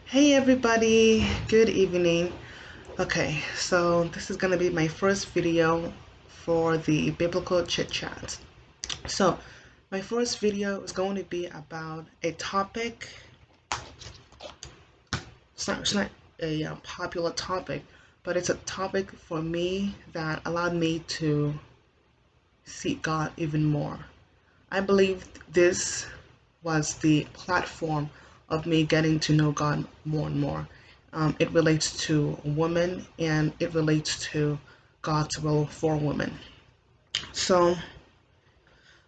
Hey everybody, good evening. Okay, so this is going to be my first video for the biblical chit chat. So, my first video is going to be about a topic. It's not a popular topic, but it's a topic for me that allowed me to seek God even more. I believe this was the platform of me getting to know God more and more. It relates to women and it relates to God's will for women. So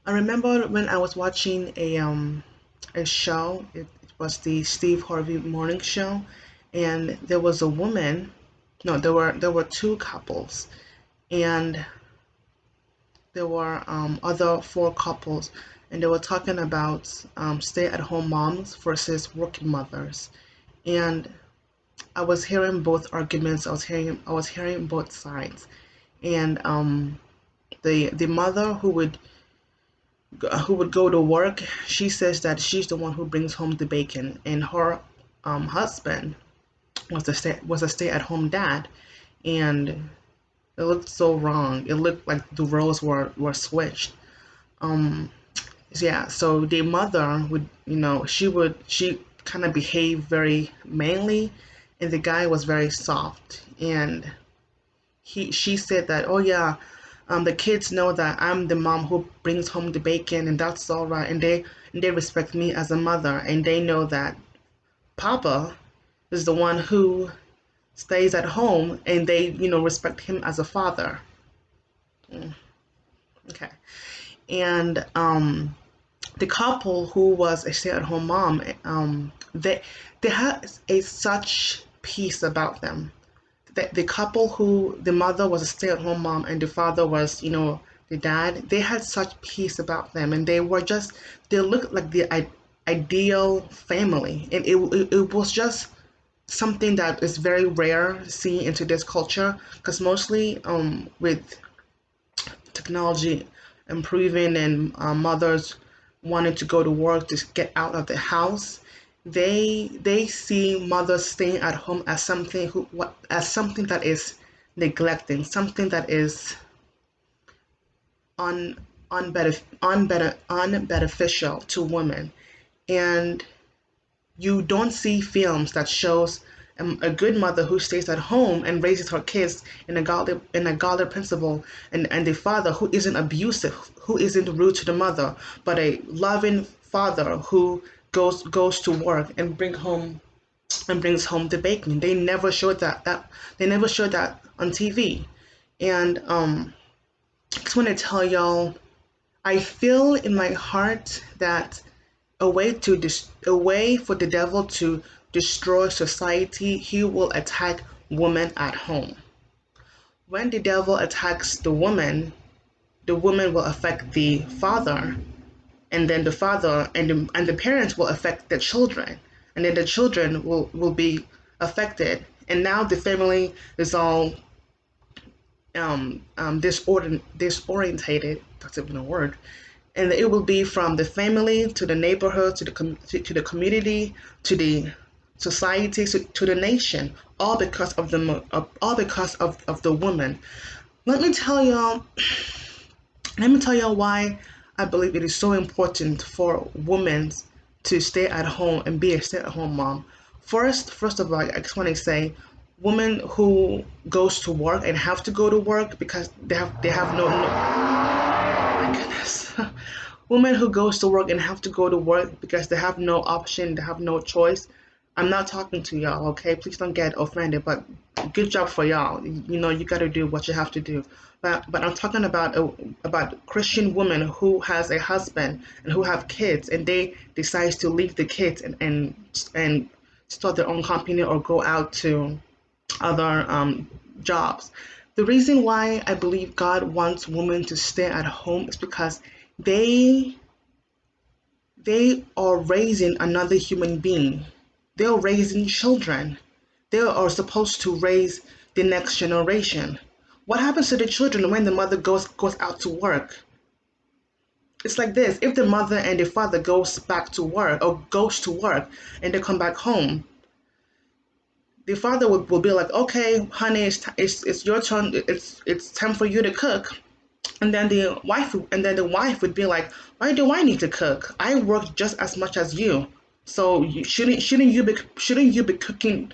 I remember when I was watching a show. It was the Steve Harvey morning show, and there was a woman. No, there were two couples, and there were other four couples, and they were talking about stay-at-home moms versus working mothers. And I was hearing both arguments. I was hearing both sides, and the mother who would go to work, she says that she's the one who brings home the bacon, and her husband was a stay-at-home dad, and it looked so wrong. It looked like the roles were switched. Um, yeah, so the mother would, she kind of behave very manly, and the guy was very soft. And she said that, oh yeah, the kids know that I'm the mom who brings home the bacon, and that's all right. And they respect me as a mother, and they know that Papa is the one who stays at home, and they, respect him as a father. Mm, okay. And the couple who was a stay-at-home mom, they had such peace about them. The couple who the mother was a stay-at-home mom and the father was, the dad, they had such peace about them, and they looked like the ideal family, and it was just something that is very rare seen into this culture, because mostly with technology improving and mothers wanting to go to work to get out of the house, they see mothers staying at home as something that is neglecting, something that is un, unbeneficial to women. And you don't see films that shows a good mother who stays at home and raises her kids in a godly principle, and the father who isn't abusive, who isn't rude to the mother, but a loving father who goes to work and brings home the bacon. They never showed that on TV. And I just want to tell y'all, I feel in my heart that a way for the devil to destroy society, he will attack women at home. When the devil attacks the woman will affect the father, and then the father and the parents will affect the children, and then the children will be affected, and now the family is all disorientated. That's even a word. And it will be from the family to the neighborhood to the community to the society to the nation, all because of the woman. Let me tell y'all. Let me tell y'all why I believe it is so important for women to stay at home and be a stay-at-home mom. First of all, I just want to say, women who goes to work and have to go to work because they have my goodness. Women who goes to work and have to go to work because they have no option, they have no choice. I'm not talking to y'all, okay? Please don't get offended, but good job for y'all. You got to do what you have to do. But I'm talking about Christian women who has a husband and who have kids, and they decides to leave the kids and start their own company or go out to other jobs. The reason why I believe God wants women to stay at home is because they they are raising another human being. They are raising children. They are supposed to raise the next generation. What happens to the children when the mother goes out to work? It's like this. If the mother and the father goes back to work or goes to work and they come back home, the father will be like, okay, honey, it's your turn. It's time for you to cook. And then the wife would be like, why do I need to cook? I work just as much as you. So shouldn't you be cooking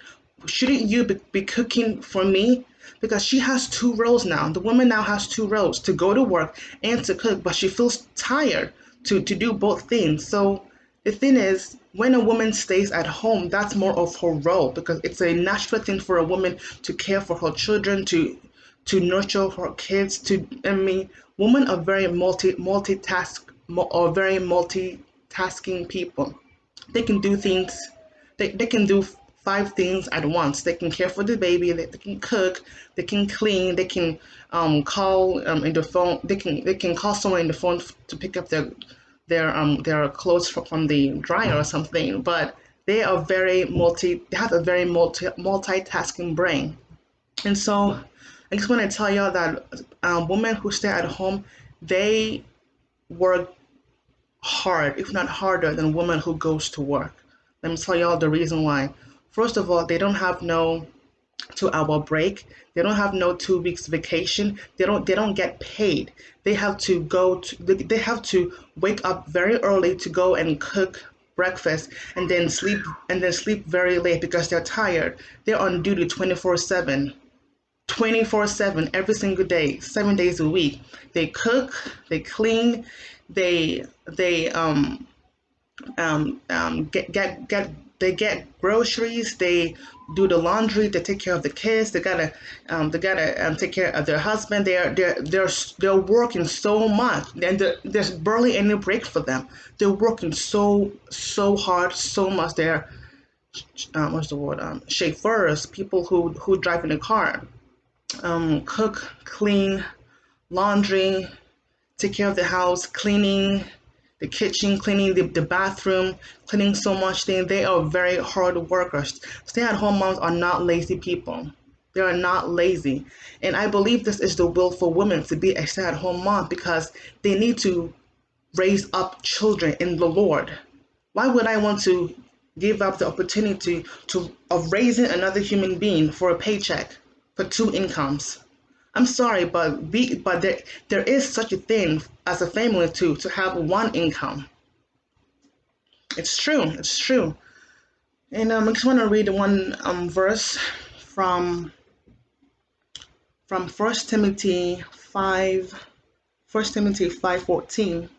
for me? Because she has two roles now. The woman now has two roles, to go to work and to cook, but she feels tired to do both things. So the thing is, when a woman stays at home, that's more of her role, because it's a natural thing for a woman to care for her children, to nurture her kids. Women are very very multitasking people. They can do things. They can do five things at once. They can care for the baby. They can cook. They can clean. They can call in the phone. They can call someone in the phone to pick up their clothes from the dryer or something. But they are very multi. They have a very multitasking brain. And so I just want to tell y'all that women who stay at home, they work hard, if not harder, than women who goes to work. Let me tell y'all the reason why. First of all, they don't have no 2 hour break. They don't have no 2 weeks vacation. They don't get paid. They have to wake up very early to go and cook breakfast, and then sleep very late because they're tired. They're on duty 24/7. 24/7 every single day, 7 days a week. They cook, they clean, they get they get groceries, they do the laundry, they take care of the kids, they gotta take care of their husband. They're working so much, and there's barely any break for them. They're working so hard, so much. They're what's the word, chauffeurs, people who drive in a car, cook, clean, laundry, take care of the house, cleaning the kitchen, cleaning the bathroom, cleaning so much things. They are very hard workers. Stay at home moms are not lazy people. They are not lazy. And I believe this is the will for women to be a stay at home mom, because they need to raise up children in the Lord. Why would I want to give up the opportunity of raising another human being for a paycheck, for two incomes? I'm sorry, but there is such a thing as a family to have one income. It's true. It's true. And I just want to read one verse from First Timothy 5:14,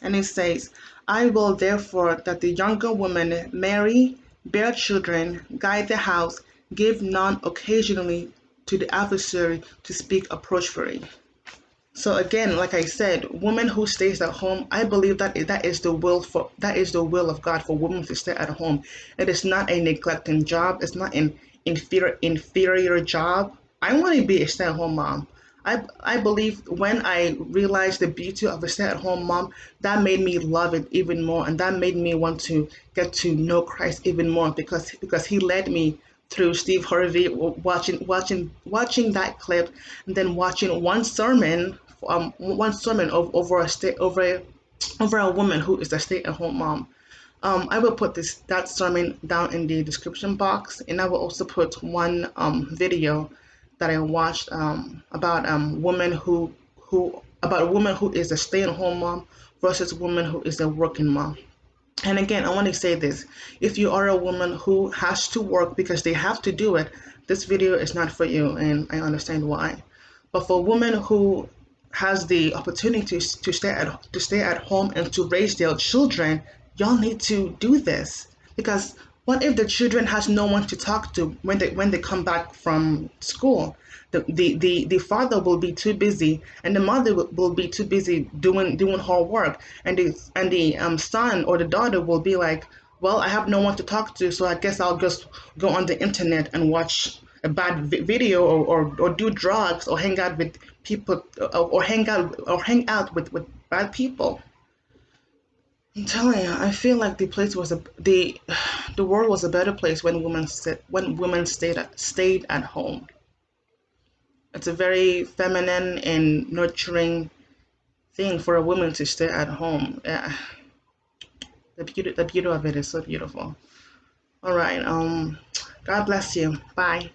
and it says, "I will therefore that the younger women marry, bear children, guide the house, give none occasionally to the adversary to speak approachfully." So again, like I said, women who stays at home, I believe that is the will of God for women to stay at home. It is not a neglecting job. It's not an inferior job. I want to be a stay at home mom. I believe when I realized the beauty of a stay at home mom, that made me love it even more, and that made me want to get to know Christ even more, because he led me through Steve Harvey, watching that clip, and then watching one sermon over a woman who is a stay-at-home mom. I will put that sermon down in the description box, and I will also put one video that I watched about a woman who is a stay-at-home mom versus a woman who is a working mom. And again, I want to say this. If you are a woman who has to work because they have to do it, this video is not for you, and I understand why. But for a woman who has the opportunity to stay at home and to raise their children, y'all need to do this. Because what if the children has no one to talk to when they come back from school? The father will be too busy, and the mother will be too busy doing her work, and the son or the daughter will be like, well, I have no one to talk to, so I guess I'll just go on the internet and watch a bad video, or do drugs, or hang out with people, or hang out with bad people. I'm telling you, I feel like the world was a better place when women stayed at home. It's a very feminine and nurturing thing for a woman to stay at home. Yeah, the beauty of it is so beautiful. All right, God bless you. Bye.